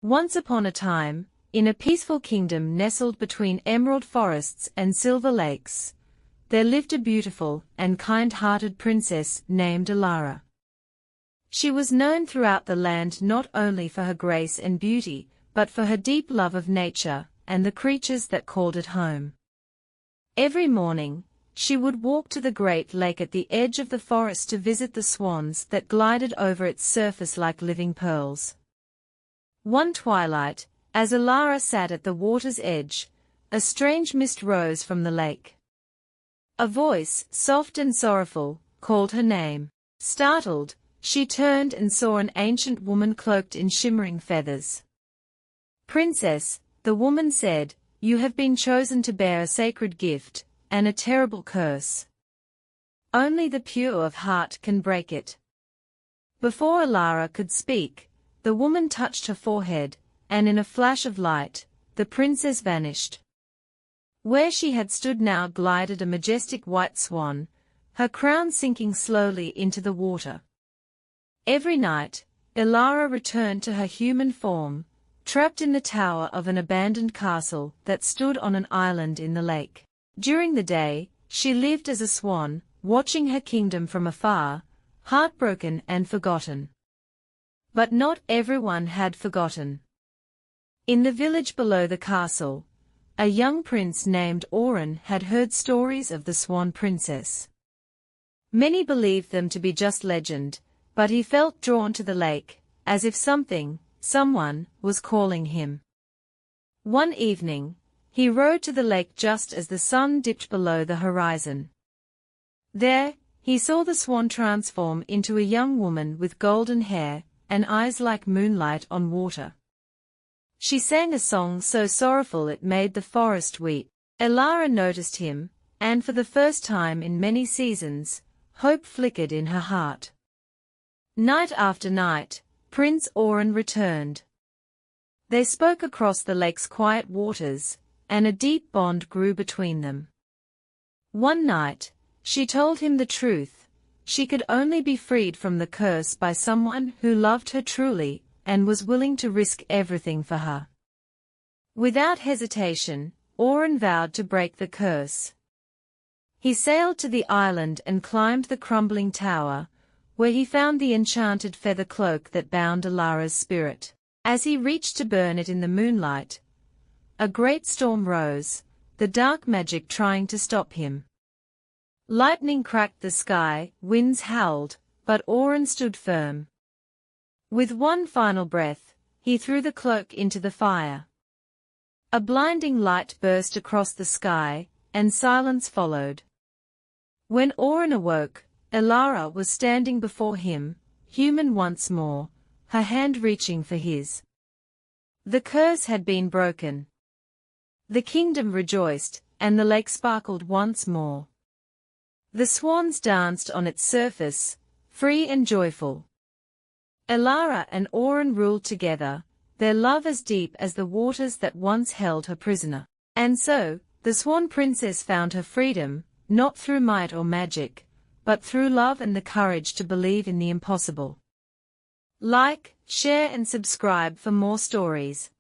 Once upon a time, in a peaceful kingdom nestled between emerald forests and silver lakes, there lived a beautiful and kind-hearted princess named Elara. She was known throughout the land not only for her grace and beauty, but for her deep love of nature and the creatures that called it home. Every morning, she would walk to the great lake at the edge of the forest to visit the swans that glided over its surface like living pearls. One twilight, as Elara sat at the water's edge, a strange mist rose from the lake. A voice, soft and sorrowful, called her name. Startled, she turned and saw an ancient woman cloaked in shimmering feathers. "Princess," the woman said, "you have been chosen to bear a sacred gift, and a terrible curse. Only the pure of heart can break it." Before Elara could speak, the woman touched her forehead, and in a flash of light, the princess vanished. Where she had stood now glided a majestic white swan, her crown sinking slowly into the water. Every night, Elara returned to her human form, trapped in the tower of an abandoned castle that stood on an island in the lake. During the day, she lived as a swan, watching her kingdom from afar, heartbroken and forgotten. But not everyone had forgotten. In the village below the castle, a young prince named Auren had heard stories of the Swan Princess. Many believed them to be just legend, but he felt drawn to the lake, as if someone, was calling him. One evening, he rode to the lake just as the sun dipped below the horizon. There, he saw the swan transform into a young woman with golden hair and eyes like moonlight on water. She sang a song so sorrowful it made the forest weep. Elara noticed him, and for the first time in many seasons, hope flickered in her heart. Night after night, Prince Auren returned. They spoke across the lake's quiet waters, and a deep bond grew between them. One night, she told him the truth: she could only be freed from the curse by someone who loved her truly and was willing to risk everything for her. Without hesitation, Auren vowed to break the curse. He sailed to the island and climbed the crumbling tower, where he found the enchanted feather cloak that bound Elara's spirit. As he reached to burn it in the moonlight, a great storm rose, the dark magic trying to stop him. Lightning cracked the sky, winds howled, but Auren stood firm. With one final breath, he threw the cloak into the fire. A blinding light burst across the sky, and silence followed. When Auren awoke, Elara was standing before him, human once more, her hand reaching for his. The curse had been broken. The kingdom rejoiced, and the lake sparkled once more. The swans danced on its surface, free and joyful. Elara and Auren ruled together, their love as deep as the waters that once held her prisoner. And so, the Swan Princess found her freedom, not through might or magic, but through love and the courage to believe in the impossible. Like, share and subscribe for more stories.